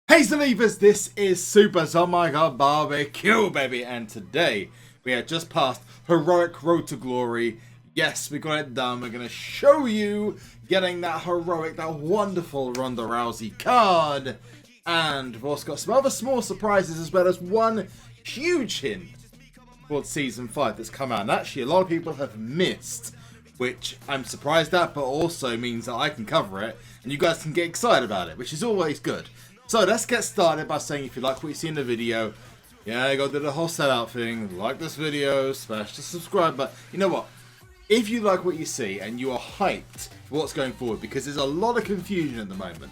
Hey Believers, this is SuperZOMGBBQ, baby, and today we have just passed Heroic Road to Glory. Yes, we got it done. We're going to show you getting that heroic, that wonderful Ronda Rousey card. And we've also got some other small surprises as well as one huge hint for Season 5 that's come out. And actually, a lot of people have missed, which I'm surprised at, but also means that I can cover it and you guys can get excited about it, which is always good. So let's get started by saying if you like what you see in the video, yeah, go do the whole sellout thing, like this video, smash the subscribe button. You know what? If you like what you see and you are hyped for what's going forward, because there's a lot of confusion at the moment,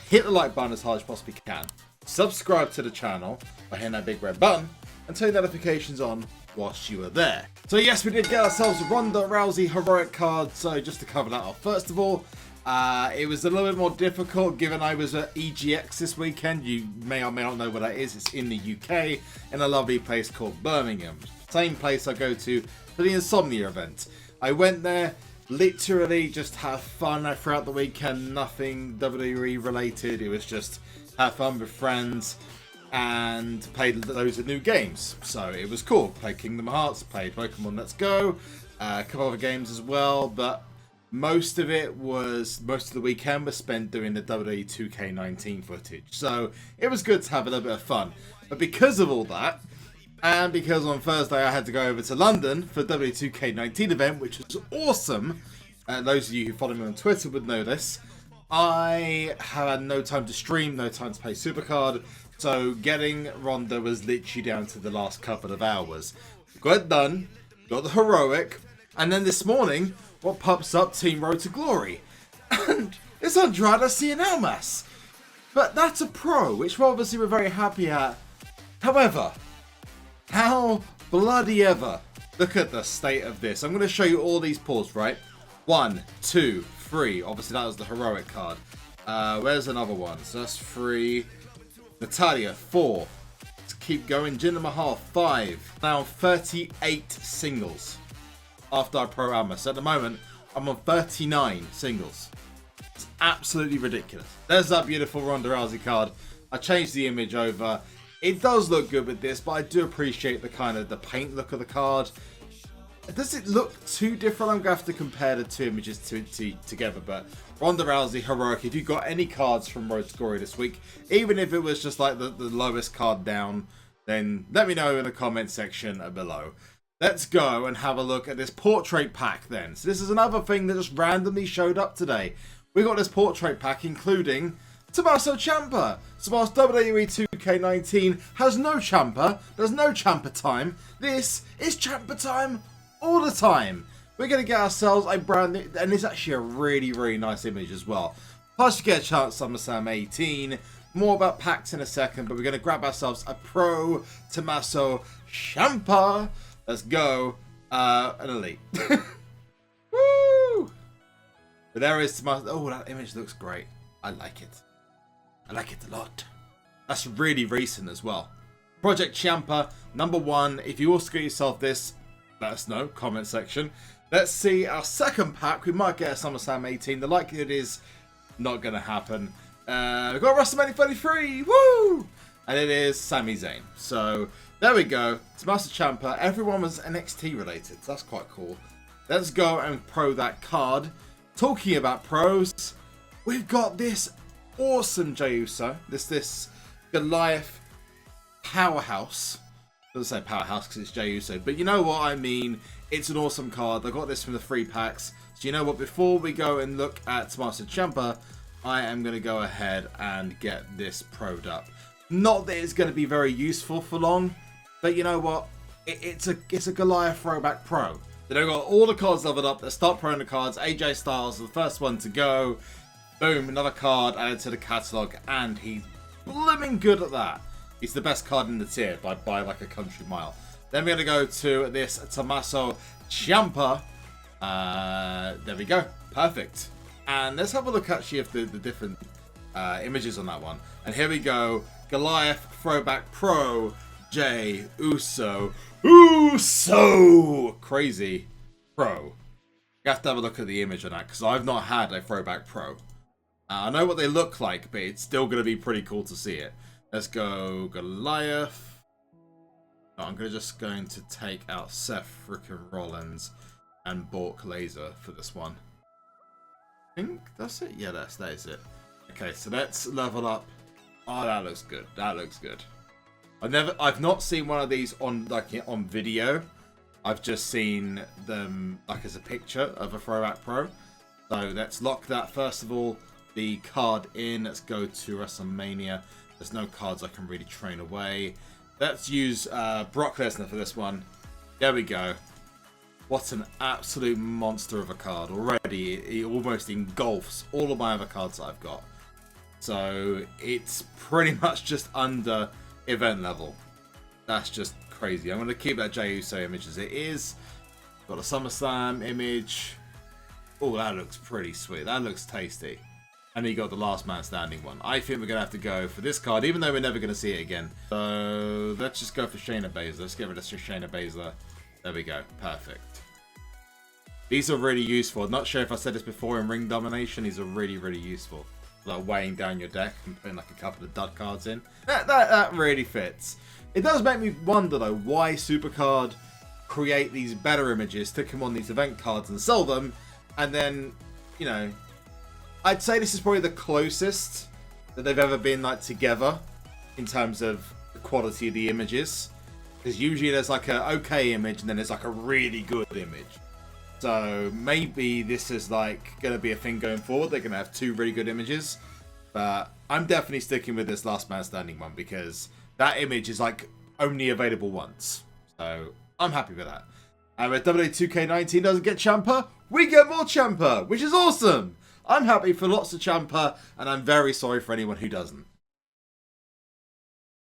hit the like button as hard as you possibly can. Subscribe to the channel by hitting that big red button and turn notifications on whilst you are there. So yes, we did get ourselves a Ronda Rousey heroic card. So just to cover that off, first of all, it was a little bit more difficult given I was at EGX this weekend. You may or may not know what that is. It's in the UK in a lovely place called Birmingham. Same place I go to for the Insomnia event. I went there, literally just have fun throughout the weekend. Nothing WWE related. It was just have fun with friends and played loads of new games. So it was cool. Played Kingdom Hearts, played Pokemon Let's Go, a couple other games as well, but most of the weekend was spent doing the WWE 2K19 footage. So it was good to have a little bit of fun. But because of all that, and because on Thursday I had to go over to London for the WWE 2K19 event, which was awesome, those of you who follow me on Twitter would know this, I had no time to stream, no time to play SuperCard, so getting Ronda was literally down to the last couple of hours. Got it done, got the heroic, and then this morning, what pops up? Team Road to Glory. And it's Andrade Cien Almas. But that's a pro, which obviously we're very happy at. However, how bloody ever. Look at the state of this. I'm going to show you all these pulls, right? 1, 2, 3. Obviously that was the heroic card. Where's another one? So that's 3. Natalia, 4. Let's keep going. Jinder Mahal, 5. Now 38 singles after I pro Almas. So at the moment, I'm on 39 singles. It's absolutely ridiculous. There's that beautiful Ronda Rousey card. I changed the image over. It does look good with this, but I do appreciate the kind of the paint look of the card. Does it look too different? I'm going to have to compare the two images together, but Ronda Rousey heroic. If you've got any cards from Road to Glory this week, even if it was just like the lowest card down, then let me know in the comment section below. Let's go and have a look at this portrait pack then. So this is another thing that just randomly showed up today. We got this portrait pack including Tommaso Ciampa. So whilst WWE 2K19 has no Ciampa, there's no Ciampa time, this is Ciampa time all the time. We're going to get ourselves a brand new, and it's actually a really, really nice image as well. Plus you get a chance at SummerSlam 18. More about packs in a second, but we're going to grab ourselves a pro Tommaso Ciampa. Let's go, an elite. Woo! But there is Tommaso. Oh, that image looks great. I like it. I like it a lot. That's really recent as well. Project Ciampa, #1. If you also get yourself this, let us know, comment section. Let's see our second pack. We might get a SummerSlam 18. The likelihood is not going to happen. We've got WrestleMania 33. Woo! And it is Sami Zayn. So there we go. Tommaso Ciampa. Everyone was NXT related. So that's quite cool. Let's go and pro that card. Talking about pros, we've got this awesome Jey Uso. This Goliath powerhouse. I doesn't say powerhouse because it's Jey Uso, but you know what I mean. It's an awesome card. I got this from the free packs. So you know what? Before we go and look at Tommaso Ciampa, I am going to go ahead and get this pro'd up. Not that it's going to be very useful for long, but you know what? It's a Goliath throwback pro. They've got all the cards leveled up. Let's start proing the cards. AJ Styles is the first one to go. Boom, another card added to the catalogue, and he's blooming good at that. He's the best card in the tier by like a country mile. Then we're going to go to this Tommaso Ciampa. There we go. Perfect. And let's have a look actually of the different images on that one. And here we go. Goliath Throwback Pro Jey Uso. Crazy Pro. You have to have a look at the image on that because I've not had a Throwback Pro. I know what they look like, but it's still going to be pretty cool to see it. Let's go Goliath. Oh, I'm just going to take out Seth frickin' Rollins and Bork Laser for this one. I think that's it. Yeah, that is it. Okay, so let's level up. Oh, that looks good. That looks good. I've not seen one of these on video. I've just seen them like as a picture of a Throwback Pro. So let's lock that first of all. The card in. Let's go to WrestleMania. There's no cards I can really train away. Let's use Brock Lesnar for this one. There we go. What an absolute monster of a card. Already, it almost engulfs all of my other cards that I've got. So, it's pretty much just under event level. That's just crazy. I'm going to keep that Jey Uso image as it is. Got a SummerSlam image. Oh, that looks pretty sweet. That looks tasty. And then you got the Last Man Standing one. I think we're going to have to go for this card, even though we're never going to see it again. So, let's just go for Shayna Baszler. Let's get rid of Shayna Baszler. There we go. Perfect. These are really useful. I'm not sure if I said this before in Ring Domination. These are really, really useful. Like weighing down your deck and putting like a couple of dud cards in. That really fits. It does make me wonder though why SuperCard create these better images, stick them on these event cards and sell them. And then, you know, I'd say this is probably the closest that they've ever been like together in terms of the quality of the images. Because usually there's like a okay image and then there's like a really good image. So maybe this is like going to be a thing going forward. They're going to have two really good images. But I'm definitely sticking with this Last Man Standing one because that image is like only available once. So I'm happy with that. And if WWE 2K19 doesn't get Ciampa, we get more Ciampa, which is awesome. I'm happy for lots of Ciampa and I'm very sorry for anyone who doesn't.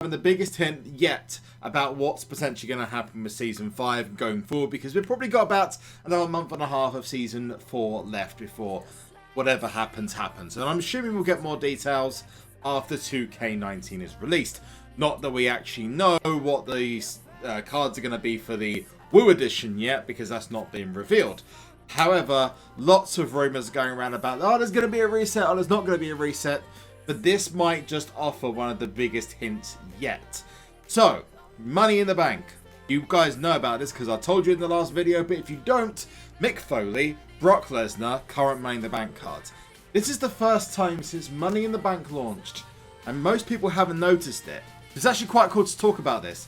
And the biggest hint yet about what's potentially going to happen with Season 5 going forward, because we've probably got about another month and a half of Season 4 left before whatever happens. And I'm assuming we'll get more details after 2K19 is released. Not that we actually know what the cards are going to be for the Woo Edition yet, because that's not been revealed. However, lots of rumours going around about, oh, there's going to be a reset, or there's not going to be a reset. But this might just offer one of the biggest hints yet. So, Money in the Bank. You guys know about this because I told you in the last video, but if you don't, Mick Foley, Brock Lesnar, current Money in the Bank cards. This is the first time since Money in the Bank launched, and most people haven't noticed it. It's actually quite cool to talk about this.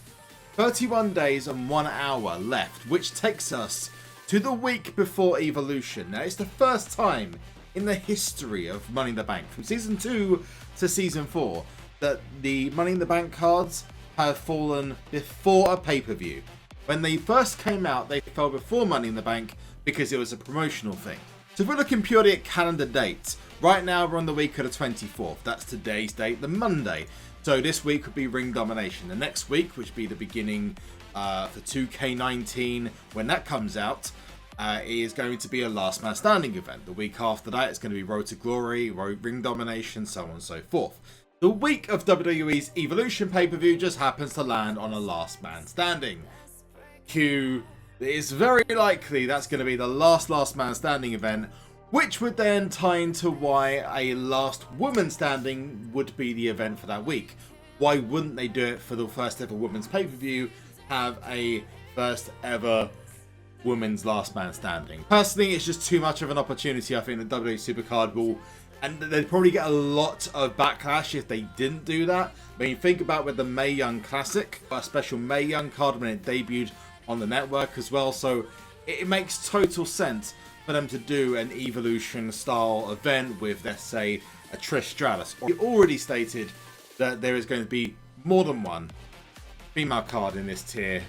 31 days and 1 hour left, which takes us to the week before Evolution. Now, it's the first time in the history of Money in the Bank, from Season 2 to Season 4, that the Money in the Bank cards have fallen before a pay-per-view. When they first came out, they fell before Money in the Bank because it was a promotional thing. So if we're looking purely at calendar dates, right now we're on the week of the 24th. That's today's date, the Monday. So this week would be Ring Domination. The next week, which would be the beginning for 2K19, when that comes out, is going to be a Last Man Standing event. The week after that, it's going to be Road to Glory, Ring Domination, so on and so forth. The week of WWE's Evolution pay-per-view just happens to land on a Last Man Standing. It's very likely that's going to be the last Man Standing event, which would then tie into why a Last Woman Standing would be the event for that week. Why wouldn't they do it for the first ever women's pay-per-view, have a first ever women's Last Man Standing? Personally, it's just too much of an opportunity. I think the WWE SuperCard will, and they'd probably get a lot of backlash if they didn't do that. I mean, think about with the Mae Young Classic, a special Mae Young card when it debuted on the network as well. So it makes total sense for them to do an Evolution style event with, let's say, a Trish Stratus. We already stated that there is going to be more than one female card in this tier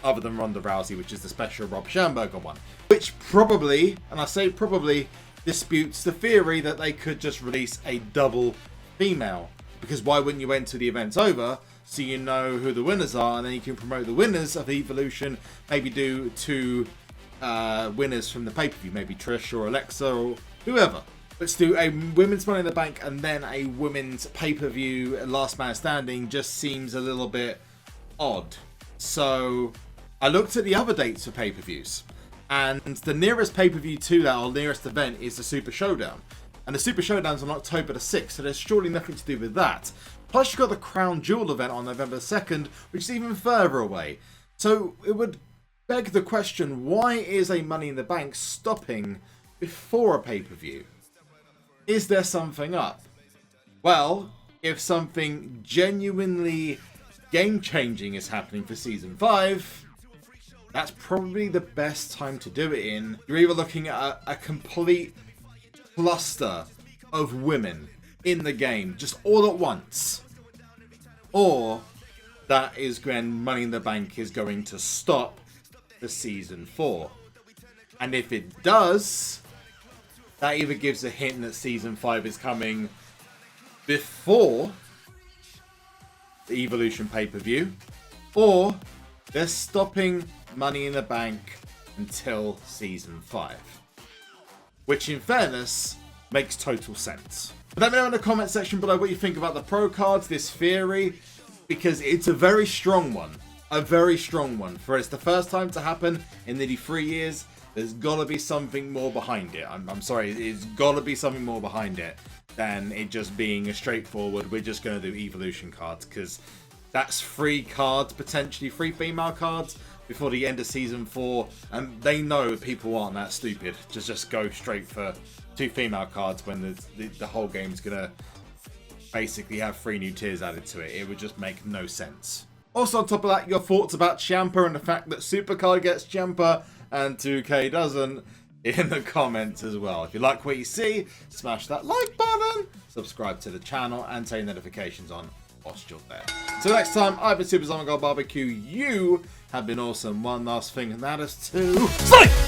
other than Ronda Rousey, which is the special Rob Schamberger one, which probably, and I say probably, disputes the theory that they could just release a double female, because why wouldn't you enter the events over so you know who the winners are, and then you can promote the winners of Evolution, maybe do two winners from the pay-per-view, maybe Trish or Alexa or whoever. Let's do a women's Money in the Bank and then a women's pay-per-view Last Man Standing. Just seems a little bit odd. So I looked at the other dates for pay-per-views, and the nearest pay-per-view to that, or nearest event, is the Super Showdown. And the Super Showdown's on October the 6th, so there's surely nothing to do with that. Plus you've got the Crown Jewel event on November 2nd, which is even further away. So it would beg the question, why is a Money in the Bank stopping before a pay-per-view? Is there something up? Well, if something genuinely game-changing is happening for Season 5, that's probably the best time to do it in. You're either looking at a complete cluster of women in the game, just all at once, or that is when Money in the Bank is going to stop for Season 4. And if it does, that either gives a hint that Season 5 is coming before the Evolution pay-per-view, or they're stopping Money in the Bank until Season 5. Which, in fairness, makes total sense. But let me know in the comment section below what you think about the Pro Cards, this theory, because it's a very strong one. A very strong one. For it's the first time to happen in nearly 3 years, there's got to be something more behind it. I'm sorry, it's got to be something more behind it than it just being a straightforward, we're just going to do Evolution cards, because that's 3 cards, potentially 3 female cards, before the end of Season 4, and they know people aren't that stupid to just go straight for 2 female cards when the whole game's gonna basically have 3 new tiers added to it. It would just make no sense. Also on top of that, your thoughts about Ciampa and the fact that SuperCard gets Ciampa and 2K doesn't, in the comments as well. If you like what you see, smash that like button, subscribe to the channel, and turn notifications on whilst you're there. Until next time, I've been SuperZombGBBQ. You have been awesome. One last thing, and that is to... Sleep!